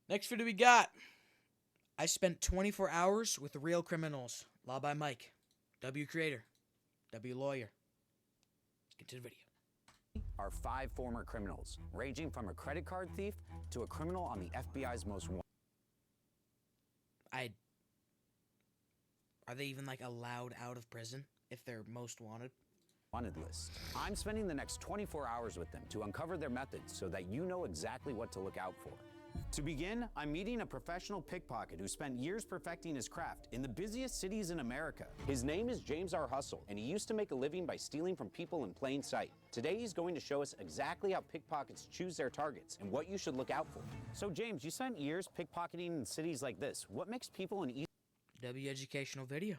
Next video we got. I spent 24 hours with real criminals. Law by Mike. W creator. W lawyer. Let's get to the video. Are 5 former criminals, ranging from a credit card thief to a criminal on the FBI's most Are they even like allowed out of prison if they're most wanted? wanted list. I'm spending the next 24 hours with them to uncover their methods so that you know exactly what to look out for. To begin, I'm meeting a professional pickpocket who spent years perfecting his craft in the busiest cities in America. His name is James R. Hustle, and he used to make a living by stealing from people in plain sight. Today, he's going to show us exactly how pickpockets choose their targets and what you should look out for. So, James, you spent years pickpocketing in cities like this. What makes people an W educational video.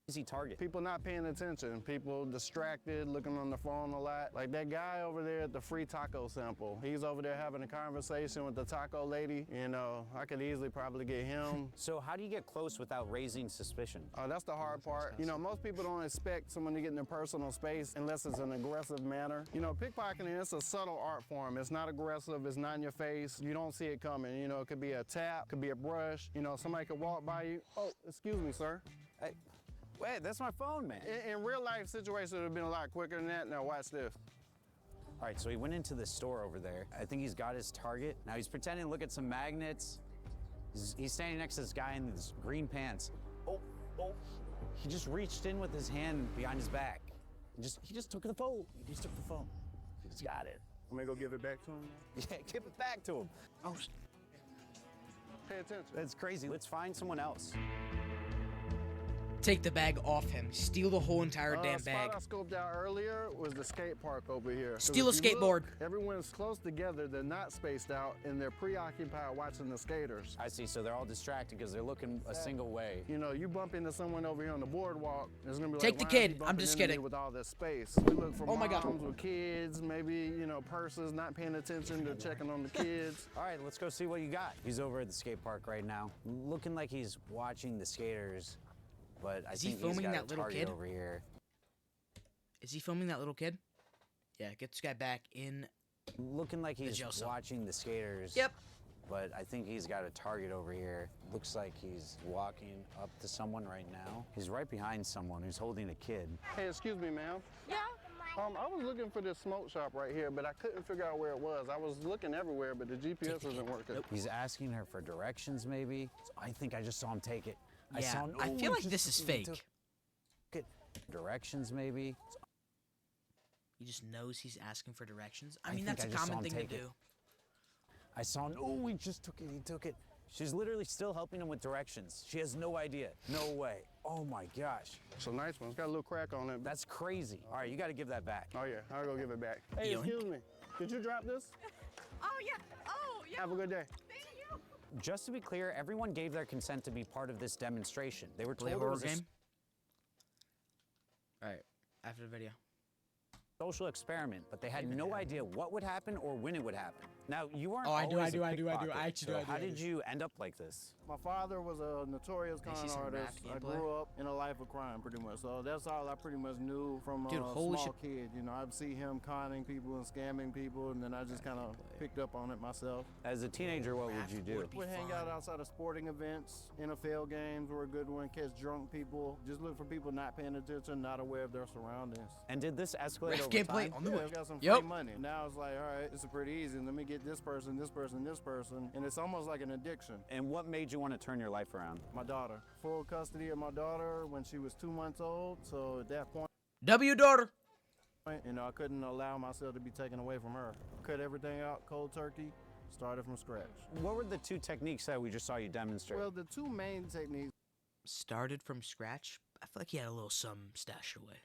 easy target? People not paying attention, people distracted, looking on the phone a lot. Like that guy over there at the free taco sample. He's over there having a conversation with the taco lady. You know, I could easily probably get him. So how do you get close without raising suspicion? That's the hard part. You know, most people don't expect someone to get in their personal space unless it's an aggressive manner. You know, pickpocketing, it's a subtle art form. It's not aggressive, it's not in your face. You don't see it coming. You know, it could be a tap, could be a brush. You know, somebody could walk by you. Oh, excuse me, sir. Hey, wait, that's my phone, man. In real life situations, it would have been a lot quicker than that. Now watch this. All right, so he went into the store over there. I think he's got his target. Now he's pretending to look at some magnets. He's standing next to this guy in his green pants. Oh. He just reached in with his hand behind his back. He just took the phone. He just took the phone. He's got it. I'm gonna go give it back to him. Yeah, give it back to him. Oh, pay attention. That's crazy. Let's find someone else. Take the bag off him. Steal the whole entire damn bag. Spot I scoped out earlier was the skate park over here. 'Cause Steal a if you skateboard. look, everyone's close together. They're not spaced out, and they're preoccupied watching the skaters. I see, so they're all distracted because they're looking a single way. You know, you bump into someone over here on the boardwalk, there's gonna be Take like, the why is he kid. I'm bumping just into me kidding. with all this space. We look for Oh my God. moms with kids, maybe, you know, purses, not paying attention to checking on the kids. All right, let's go see what you got. He's over at the skate park right now, looking like he's watching the skaters, but I Is he think filming he's got that a little target kid? over here. Is he filming that little kid? Yeah, get this guy back in. Looking like he's jail cell. watching the skaters. Yep. But I think he's got a target over here. Looks like he's walking up to someone right now. He's right behind someone who's holding a kid. Hey, excuse me, ma'am. Yeah. I was looking for this smoke shop right here, but I couldn't figure out where it was. I was looking everywhere, but the GPS isn't working. He's asking her for directions, maybe. I think I just saw him take it. Yeah, I feel like this is fake. Directions, maybe. He just knows he's asking for directions. I I mean, think that's I a just saw common him thing to take it. do. I saw him. Oh, he just took it. He took it. She's literally still helping him with directions. She has no idea. No way. Oh my gosh. It's a nice one. It's got a little crack on it. That's crazy. All right, you got to give that back. Oh yeah, I'll go give it back. Hey, Yoink. excuse me. Did you drop this? Oh, yeah. Oh, yeah. Have a good day. Thank you. Just to be clear, everyone gave their consent to be part of this demonstration. They were Play a told it horror was a game. All right, after the video. social experiment, but they had no idea what would happen or when it would happen. Now, you aren't Oh, I do, always I do, a I do, I do. pickpocket, I actually do, so I do, how I did do. you end up like this? My father was a notorious Can I see con some rap artist. I gameplay? grew up in a life of crime, pretty much. So that's all I pretty much knew from Dude, a holy small shit. kid. You know, I'd see him conning people and scamming people, and then I just kind of picked up on it myself. As a teenager, what would Rap you do? would be We hang fun. out outside of sporting events. NFL games were a good one. Catch drunk people. Just look for people not paying attention, not aware of their surroundings. And did this escalate Rap over gameplay time? on the Yeah, way. we got some Yep. free money. Now it's like, all right, this is pretty easy. Let me get this person, this person, this person. And it's almost like an addiction. And what made you want to turn your life around? My daughter. Full custody of my daughter when she was 2 months old. So at that point, W daughter. you know, I couldn't allow myself to be taken away from her. Cut everything out cold turkey, started from scratch. What were the 2 techniques that we just saw you demonstrate? Well, the 2 main techniques Started from scratch. I feel like he had a little some stashed away.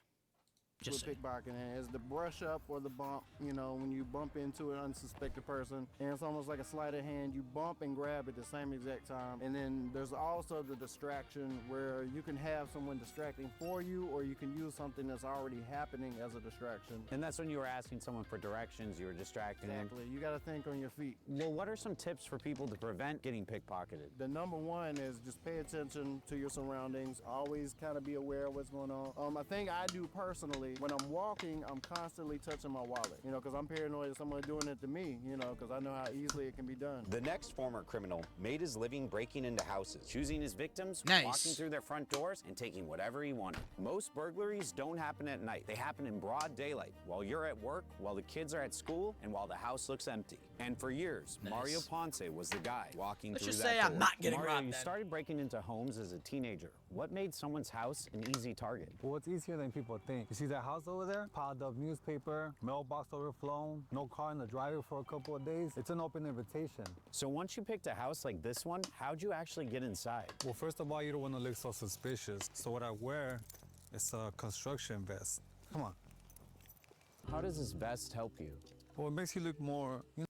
Just with saying. pickpocketing is the brush up or the bump. You know, when you bump into an unsuspected person, and it's almost like a sleight of hand. You bump and grab at the same exact time. And then there's also the distraction where you can have someone distracting for you, or you can use something that's already happening as a distraction. and that's when you were asking someone for directions, you were distracting them. Exactly. You got to think on your feet. Well, what are some tips for people to prevent getting pickpocketed? The number one is just pay attention to your surroundings. Always kind of be aware of what's going on. I think I do personally constantly, when I'm walking, I'm constantly touching my wallet, you know, because I'm paranoid of someone doing it to me, you know, because I know how easily it can be done. The next former criminal made his living breaking into houses, choosing his victims, Nice. walking through their front doors, and taking whatever he wanted. Most burglaries don't happen at night. They happen in broad daylight, while you're at work, while the kids are at school, and while the house looks empty. And for years, Nice. Mario Ponce was the guy walking Let's through just that say I'm door. not getting Mario, robbed you then. started breaking into homes as a teenager. What made someone's house an easy target? Well, it's easier than people think. You see that house over there? Piled up newspaper, mailbox overflown, no car in the driveway for a couple of days. It's an open invitation. So once you picked a house like this one, how'd you actually get inside? Well, first of all, you don't want to look so suspicious. So what I wear is a construction vest. Come on. How does this vest help you? Well, it makes you look more, you know.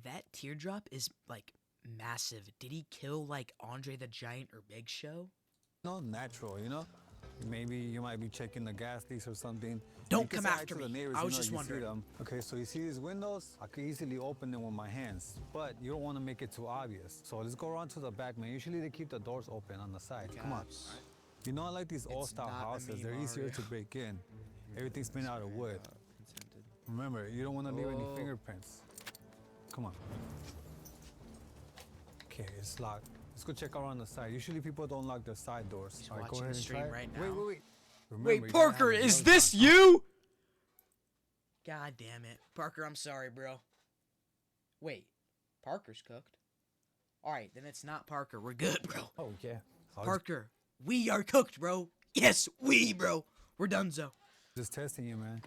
That teardrop is like massive. Did he kill like Andre the Giant or Big Show? Natural, you know? Maybe you might be checking the gas leaks or something. Don't You can come say hi after to the me. neighbors, I you was know, just you see wondering. them. Okay, so you see these windows? I could easily open them with my hands, but you don't want to make it too obvious. So let's go around to the back, man. Usually they keep the doors open on the side. Come on. You know, I like these old-style not a houses. me, They're easier Mario. to break in. Everything's made out of wood. Remember, you don't want to leave any Oh. fingerprints. Come on. Okay, it's locked. Let's go check around the side. Usually people don't lock their side doors. He's All right, go watching ahead the and stream try it. right Wait, now. wait, wait. Remember, Wait, you gotta have Parker, the is gloves this on. you? God damn it. Parker, I'm sorry, bro. Wait, Parker's cooked. Alright, then it's not Parker. We're good, bro. Oh, yeah. Parker, we are cooked, bro. Yes, bro. We're donezo. Just testing you, man.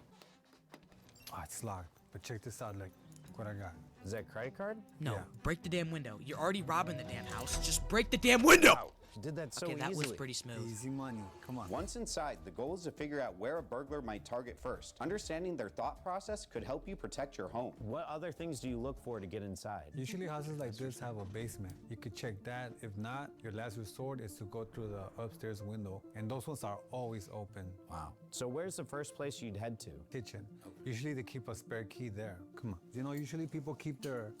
Ah, it's locked. But check this out, look what I got. Is that credit card? No, Yeah. break the damn window. You're already robbing the damn house. Just break the damn window. You did that so Okay, that easily. was pretty smooth. Easy money. Come on. Once inside, the goal is to figure out where a burglar might target first. Understanding their thought process could help you protect your home. What other things do you look for to get inside? Usually houses like this have a basement. You could check that. If not, your last resort is to go through the upstairs window. And those ones are always open. Wow. So where's the first place you'd head to? Kitchen. Usually they keep a spare key there. Come on. You know, usually people keep their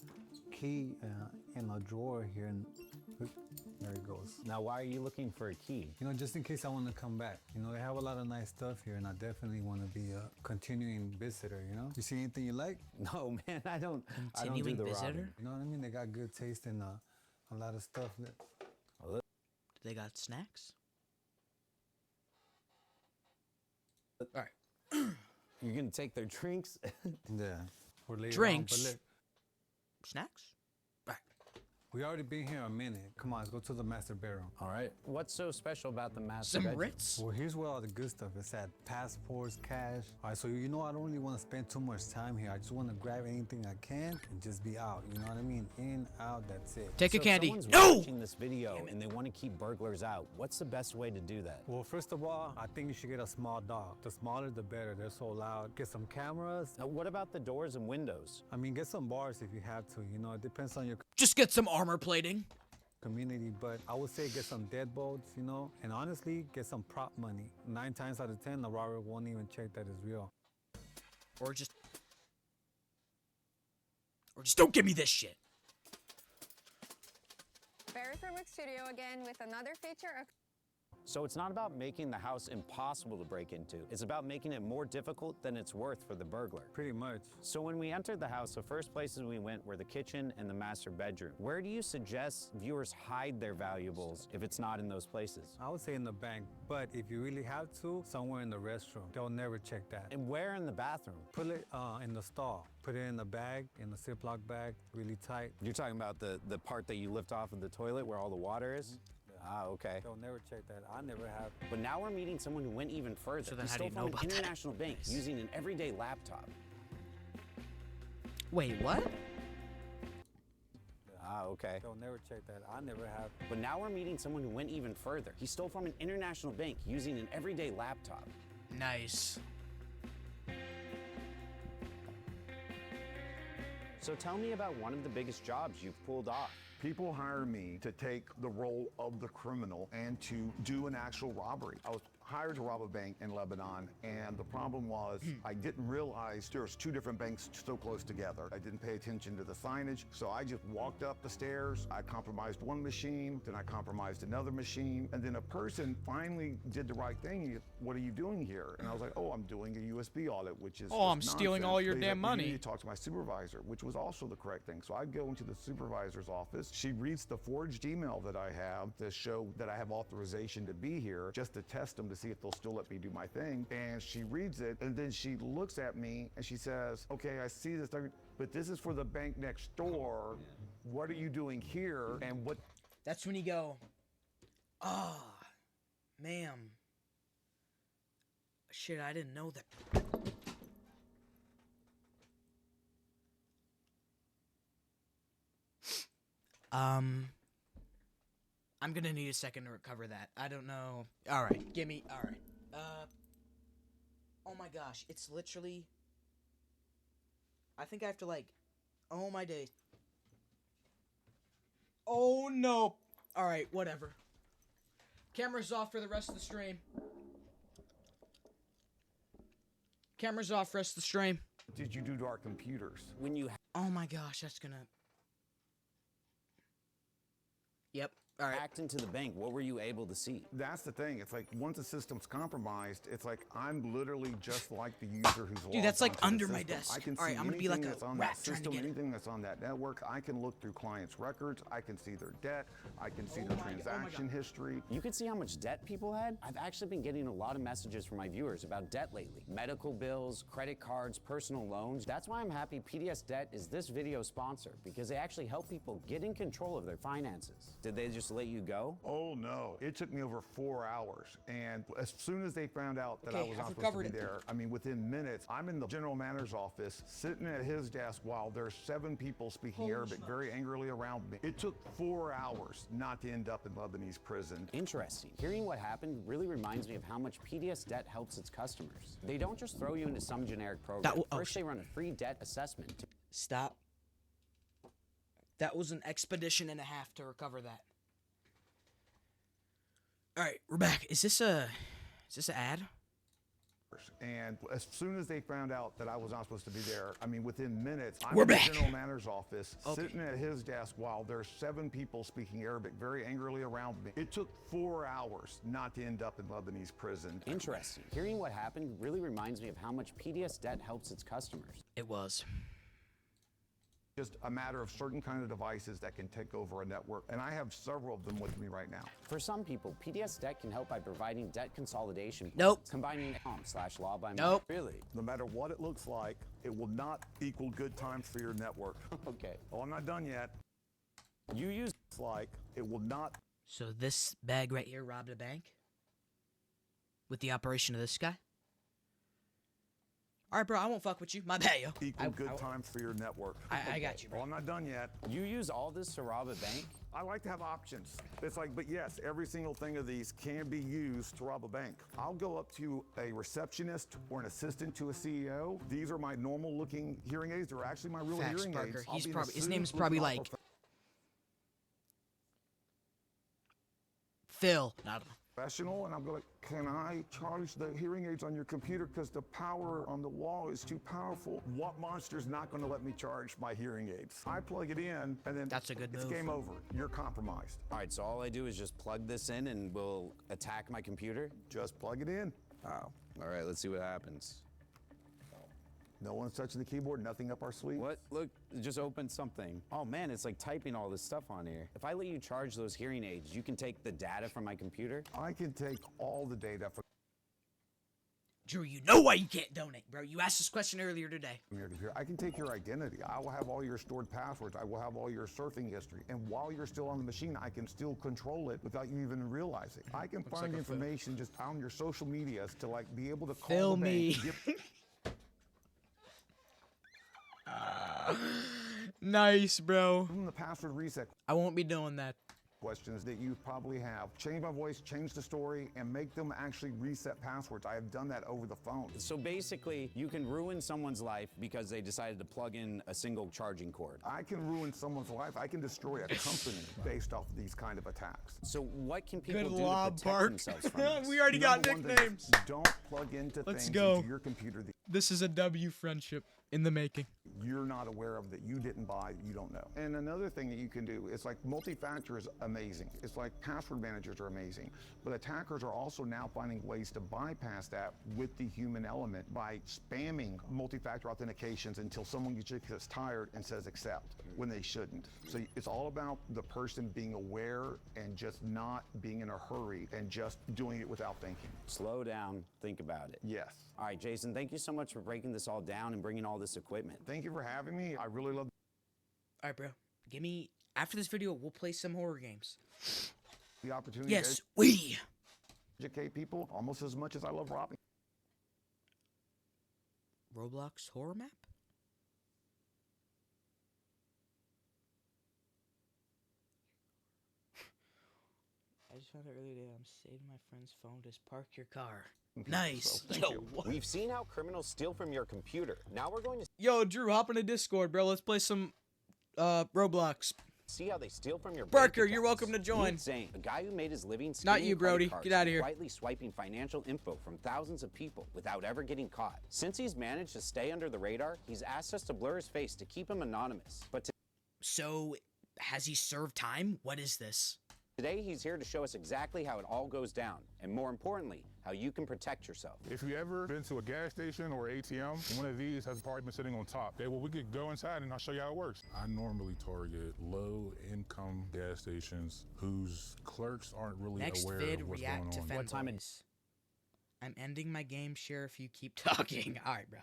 key in a drawer here. And there it goes. Now, why are you looking for a key? You know, just in case I want to come back. You know, they have a lot of nice stuff here, and I definitely want to be a continuing visitor, you know? You see anything you like? No, man, I don't do Continuing the visitor? robbing. You know what I mean? They got good taste in a lot of stuff. They got snacks? Alright. You're gonna take their drinks? Yeah. Or later on, Drinks? but look, Snacks? Right. we already been here a minute. Come on, let's go to the master bedroom. All right. What's so special about the master Some bedroom? Ritz? Well, here's where all the good stuff is at. Passports, cash. All right, so you know I don't really want to spend too much time here. I just want to grab anything I can and just be out. You know what I mean? In, out, that's it. Take So a if candy. someone's No! watching this video and they want to keep burglars out, what's the best way to do that? Well, first of all, I think you should get a small dog. The smaller, the better. They're so loud. Get some cameras. Now, what about the doors and windows? I mean, get some bars if you have to. You know, it depends on your Just get some armor plating. community, but I would say get some deadbolts, you know, and honestly, get some prop money. 9 times out of 10, the robber won't even check that it's real. Or just don't give me this shit. Barry from Rick Studio again with another feature of So it's not about making the house impossible to break into. It's about making it more difficult than it's worth for the burglar. Pretty much. So when we entered the house, the first places we went were the kitchen and the master bedroom. Where do you suggest viewers hide their valuables if it's not in those places? I would say in the bank, but if you really have to, somewhere in the restroom. They'll never check that. And where in the bathroom? Put it in the stall. Put it in the bag, in the Ziploc bag, really tight. You're talking about the part that you lift off of the toilet where all the water is? Ah, okay. They'll never check that. I never have. But now we're meeting someone who went even further. So then He how do stole you know from about an that? international bank Nice. using an everyday laptop. Wait, what? Ah, okay. They'll never check that. I never have. But now we're meeting someone who went even further. He stole from an international bank using an everyday laptop. Nice. So tell me about one of the biggest jobs you've pulled off. People hire me to take the role of the criminal and to do an actual robbery. I was hired to rob a bank in Lebanon, and the problem was I didn't realize there was two different banks so close together. I didn't pay attention to the signage, so I just walked up the stairs. I compromised one machine, then I compromised another machine, and then a person finally did the right thing. What are you doing here? And I was like, oh, I'm doing a USB audit, which is Oh, just I'm stealing nonsense. all your But damn you money. need to talk to my supervisor, which was also the correct thing. So I go into the supervisor's office. She reads the forged email that I have to show that I have authorization to be here, just to test them to see if they'll still let me do my thing. And she reads it, and then she looks at me and she says, okay, I see this, but this is for the bank next door. What are you doing here? And what? That's when you go, ah, ma'am. Shit, I didn't know that. I'm gonna need a second to recover that. I don't know. Alright, give me. Alright. Oh my gosh, it's literally. I think I have to, like. Oh my days. Oh no. Alright, whatever. Camera's off for the rest of the stream. Camera's off, rest of the stream. Did you do to our computers? When you Oh my gosh, that's gonna. Yep. All right. hacked into the bank, what were you able to see? That's the thing. It's like once the system's compromised, it's like I'm literally just like the user who's Dude, that's, like, logged onto under the my system. desk. I can All right, see I'm gonna be like anything a that's on rat that trying to system, get it. anything that's on that network. I can look through clients' records. I can see their debt. I can see Oh their my- oh my transaction history. You could see how much debt people had? I've actually been getting a lot of messages from my viewers about debt lately. Medical bills, credit cards, personal loans. That's why I'm happy PDS Debt is this video sponsor, because they actually help people get in control of their finances. Did they just let you go? Oh no, it took me over 4 hours. And as soon as they found out that I Okay, was I've not supposed to recovered be it. there, I mean, within minutes, I'm in the general manager's office, sitting at his desk while there's 7 people speaking Arabic very angrily around me. It took 4 hours not to end up in Lebanese prison. Interesting. Hearing what happened really reminds me of how much PDS Debt helps its customers. They don't just throw you into some generic program. oh, First, they run a free debt assessment to Stop. That was an expedition and a half to recover that. All right, we're back. Is this an ad? And as soon as they found out that I was not supposed to be there, I mean, within minutes, I'm We're in the back. general manager's office, Okay. sitting at his desk while there's 7 people speaking Arabic very angrily around me. It took 4 hours not to end up in Lebanese prison. Interesting. Hearing what happened really reminds me of how much PDS Debt helps its customers. It was. Just a matter of certain kind of devices that can take over a network, and I have several of them with me right now. For some people, PDS Debt can help by providing debt consolidation. Nope. Combining /law by Nope. Really? No matter what it looks like, it will not equal good times for your network. Okay. Oh, I'm not done yet. You use It's like it will not So this bag right here robbed a bank? With the operation of this guy? All right, bro, I won't fuck with you. My bad, yo. equal good times for your network. I got you, Oh, bro. I'm not done yet. you use all this to rob a bank? I like to have options. It's like, but yes, every single thing of these can be used to rob a bank. I'll go up to a receptionist or an assistant to a CEO. These are my normal looking hearing aids. They're actually my real Facts, hearing Parker. aids. I'll He's be in a probably- his suit name's looking probably all like- professional. Phil. I don't know. Professional, and I'm going, can I charge the hearing aids on your computer because the power on the wall is too powerful? What monster's not going to let me charge my hearing aids? I plug it in, and then That's a good it's move. game over. You're compromised. All right, so all I do is just plug this in and we'll attack my computer? Just plug it in. Wow. All right, let's see what happens. No one's touching the keyboard, nothing up our sleeve. What? Look, it just opened something. Oh man, it's like typing all this stuff on here. If I let you charge those hearing aids, you can take the data from my computer? I can take all the data from Drew, you know why you can't donate, bro. You asked this question earlier today. your computer. I can take your identity. I will have all your stored passwords. I will have all your surfing history. And while you're still on the machine, I can still control it without you even realizing. I can find like a Phil. information just on your social medias to like be able to call Phil the bank, me. give Nice, bro. them the password reset I won't be doing that. questions that you probably have. Change my voice, change the story, and make them actually reset passwords. I have done that over the phone. So basically, you can ruin someone's life because they decided to plug in a single charging cord. I can ruin someone's life. I can destroy a company based off of these kind of attacks. So what can people Good do to lob, protect Bark. themselves from this? We already got Number one thing is nicknames. Don't plug into Let's things go. into your computer that This is a W friendship in the making. you're not aware of, that you didn't buy, you don't know. And another thing that you can do is like multi-factor is amazing. It's like password managers are amazing, but attackers are also now finding ways to bypass that with the human element by spamming multi-factor authentications until someone gets tired and says accept when they shouldn't. So it's all about the person being aware and just not being in a hurry and just doing it without thinking. Slow down, think about it. Yes. All right, Jason, thank you so much for breaking this all down and bringing all this equipment. Thank you for having me. I really love All right, bro. Give me, after this video, we'll play some horror games. the opportunity Yes, to we. educate people almost as much as I love robbing. Roblox horror map? I just found out earlier today I'm saving my friend's phone to park your car. Nice. So, thank Yo, you. what? We've seen how criminals steal from your computer. Now we're going to Yo, Drew, hop into Discord, bro. Let's play some Roblox. see how they steal from your Barker, bank you're accounts. welcome to join. Meet Zane, a guy who made his living Not skimming you, credit Brody. cards Get outta and here. quietly swiping financial info from thousands of people without ever getting caught. Since he's managed to stay under the radar, he's asked us to blur his face to keep him anonymous. But So, has he served time? What is this? today, he's here to show us exactly how it all goes down, and more importantly, how you can protect yourself. If you ever been to a gas station or ATM, one of these has probably been sitting on top. Okay, well, we could go inside and I'll show you how it works. I normally target low-income gas stations whose clerks aren't really Next aware vid, of what's react to going on. What time fanboys. I'm ending my game share if you keep talking. Alright, bro.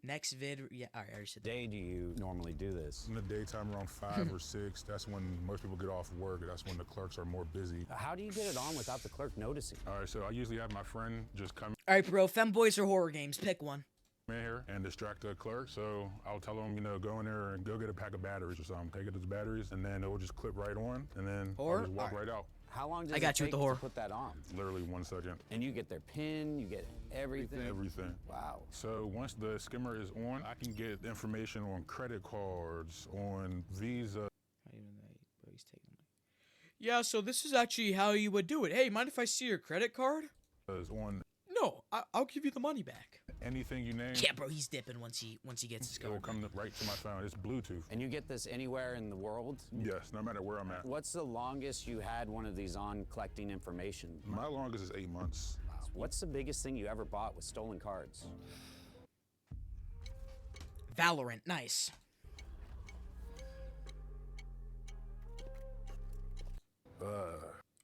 Next vid, yeah, alright, I already said that. Day do you normally do this? In the daytime around 5 or 6, that's when most people get off work. That's when the clerks are more busy. How do you get it on without the clerk noticing? All right, so I usually have my friend just come Alright, bro, femboys or horror games? Pick one. in here and distract the clerk. So I'll tell them, go in there and go get a pack of batteries or something. Take it to the batteries, and then it will just clip right on, and then Or- I'll just walk right out. How long does I got it you with take the whore. to put that on? Literally 1 second. And you get their PIN, you get everything. Everything. Wow. So once the skimmer is on, I can get information on credit cards, on Visa. Yeah, so this is actually how you would do it. Hey, mind if I see your credit card? On No, I'll give you the money back. anything you name. Yeah, bro, he's dipping once he gets his It will card. come right to my phone. It's Bluetooth. And you get this anywhere in the world? Yes, no matter where I'm at. What's the longest you had one of these on collecting information? My longest is 8 months. What's the biggest thing you ever bought with stolen cards? Valorant, nice.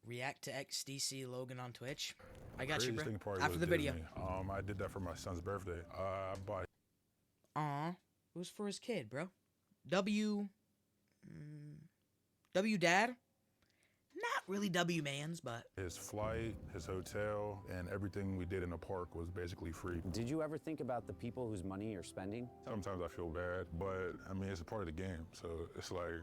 React to XDC Logan on Twitch. I got you, Craziest bro. thing probably After was the video. Disney. I did that for my son's birthday. I bought Aw, it was for his kid, bro. W Dad? Not really W Mans, but his flight, his hotel, and everything we did in the park was basically free. Did you ever think about the people whose money you're spending? Sometimes I feel bad, but I mean, it's a part of the game. So it's like,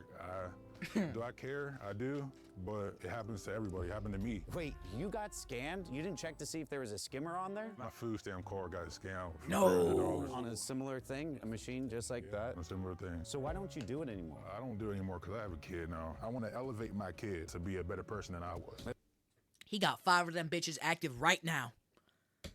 do I care? I do, but it happens to everybody. It happened to me. Wait, you got scammed? You didn't check to see if there was a skimmer on there? My food stamp card got scammed. For No. $300. On a similar thing, a machine just like that? A similar thing. So why don't you do it anymore? I don't do it anymore because I have a kid now. I want to elevate my kid to be a better person than I was. he got 5 of them bitches active right now.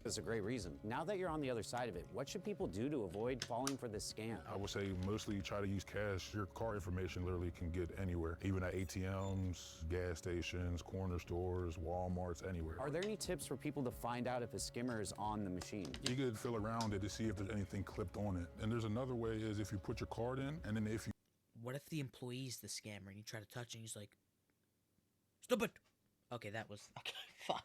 That's a great reason. Now that you're on the other side of it, what should people do to avoid falling for this scam? I would say mostly try to use cash. Your card information literally can get anywhere, even at ATMs, gas stations, corner stores, Walmarts, anywhere. Are there any tips for people to find out if a skimmer is on the machine? You could feel around it to see if there's anything clipped on it. And there's another way is if you put your card in, and then if you What if the employee's the scammer and you try to touch it and he's like, stupid. Okay, that was, okay, fuck.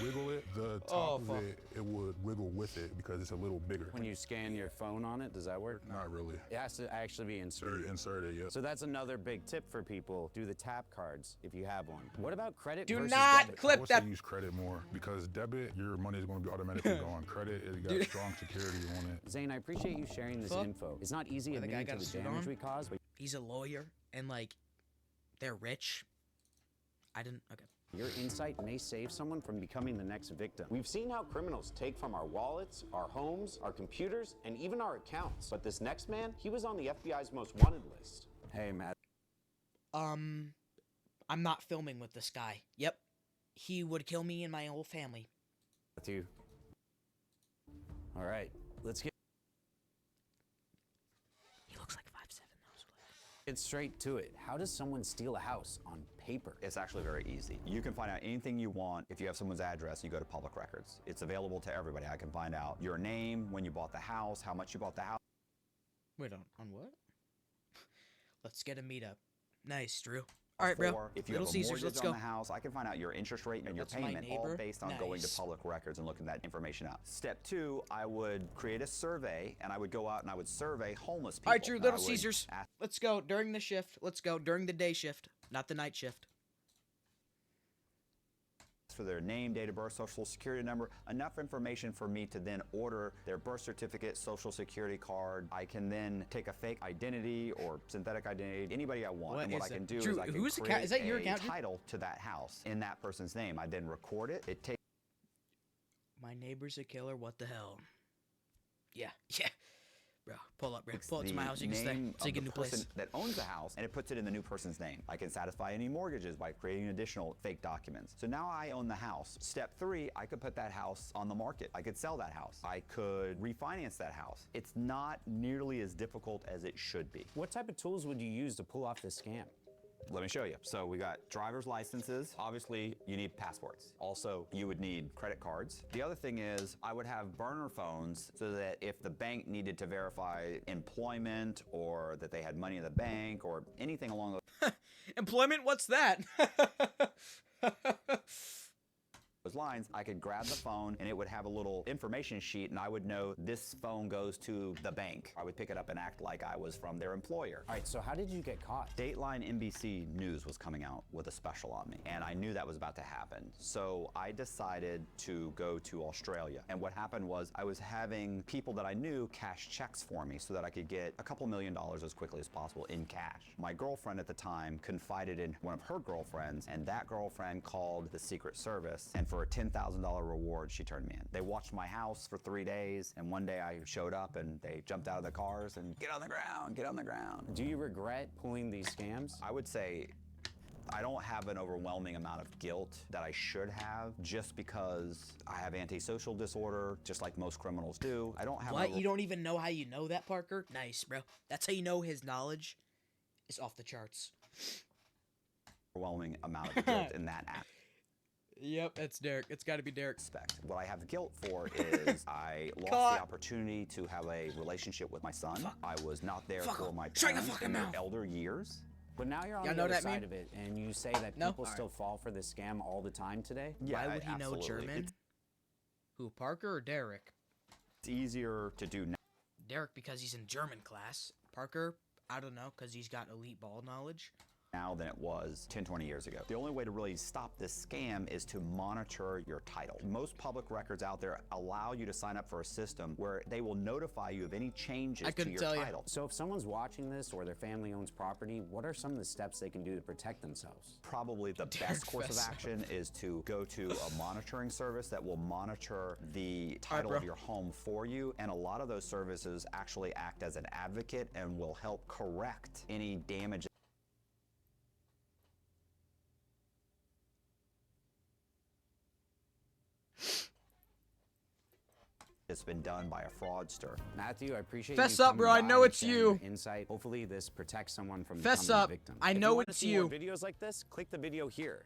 wiggle it, the top of it would wiggle with it because it's a little bigger. When you scan your phone on it, does that work? Not really. It has to actually be inserted. Insert it, yeah. So that's another big tip for people. Do the tap cards if you have one. What about credit Do versus not debit? I clip would that. say use credit more because debit, your money is going to be automatically gone. Credit, it got strong security on it. Zane, I appreciate you sharing this Fuck. info. It's not easy Why the guy admitting got to a the suit damage on? we caused, but He's a lawyer and like They're rich. I didn't. Okay. Your insight may save someone from becoming the next victim. We've seen how criminals take from our wallets, our homes, our computers, and even our accounts. But this next man, he was on the FBI's most wanted list. Hey, Matt. I'm not filming with this guy. Yep. He would kill me and my whole family. Matthew. All right, let's He looks like 5'7". get straight to it. How does someone steal a house on paper? It's actually very easy. You can find out anything you want. If you have someone's address, you go to public records. It's available to everybody. I can find out your name, when you bought the house, how much you bought the house. Wait, on what? Let's get a meetup. Nice, Drew. All right, bro. If you Little have a Caesars, mortgage let's on go. the house, I can find out your interest rate and your That's my payment, all neighbor. based on going to Nice. public records and looking that information up. Step 2, I would create a survey, and I would go out and I would survey homeless people. All right, Drew. And I Little would Caesars. ask Let's go during the shift. Let's go during the day shift, not the night shift. for their name, date of birth, social security number, enough information for me to then order their birth certificate, social security card. I can then take a fake identity or synthetic identity, anybody I want. What and what is I can it? do Drew, is I can whose account- create is that your a account, Drew? title to that house in that person's name. I then record it. It takes My neighbor's a killer. What the hell? Yeah. Bro, pull up, bro. Pull up to the my house. You can stay. name Take of a the new person place. that owns the house, and it puts it in the new person's name. I can satisfy any mortgages by creating additional fake documents. So now I own the house. Step 3, I could put that house on the market. I could sell that house. I could refinance that house. It's not nearly as difficult as it should be. What type of tools would you use to pull off this scam? Let me show you. So we got driver's licenses. Obviously, you need passports. Also, you would need credit cards. The other thing is I would have burner phones so that if the bank needed to verify employment or that they had money in the bank or anything along Employment? What's that? those lines, I could grab the phone and it would have a little information sheet and I would know this phone goes to the bank. I would pick it up and act like I was from their employer. All right, so how did you get caught? Dateline NBC News was coming out with a special on me, and I knew that was about to happen. So I decided to go to Australia. And what happened was I was having people that I knew cash checks for me so that I could get a couple $1 million as quickly as possible in cash. My girlfriend at the time confided in one of her girlfriends, and that girlfriend called the Secret Service, and for a $10,000 reward, she turned me in. They watched my house for 3 days, and one day I showed up and they jumped out of the cars and get on the ground, get on the ground. Do you regret pulling these scams? I would say I don't have an overwhelming amount of guilt that I should have just because I have antisocial disorder, just like most criminals do. I don't have What? an You don't even know how you know that, Parker? Nice, bro. That's how you know his knowledge is off the charts. overwhelming amount of guilt in that Yep, that's Derek. It's got to be Derek. aspect. What I have guilt for is I lost Caught. the opportunity to have a relationship with my son. I was not there Fuck for him. my Shut your parents fucking in their mouth. elder years. But now you're on Y'all the know other that side meme? of it, and you say that No? people still fall for this scam all the time today? Why would he know absolutely. German? Who, Parker or Derek? It's easier to do now. Derek because he's in German class. Parker, I don't know, because he's got elite ball knowledge. Now than it was 10, 20 years ago. The only way to really stop this scam is to monitor your title. Most public records out there allow you to sign up for a system where they will notify you of any changes I to couldn't your tell you. title. So if someone's watching this or their family owns property, what are some of the steps they can do to protect themselves? Probably the Derek best course of Fess. action is to go to a monitoring service that will monitor the title bro. of your home for you. And a lot of those services actually act as an advocate and will help correct any damage. It's been done by a fraudster. Matthew, I appreciate Fess you up, coming bro. I by know and it's sharing you. your Insight. Hopefully this protects someone from Fess becoming up. a victim. I If know you want it's to see more you. videos like this, click the video here.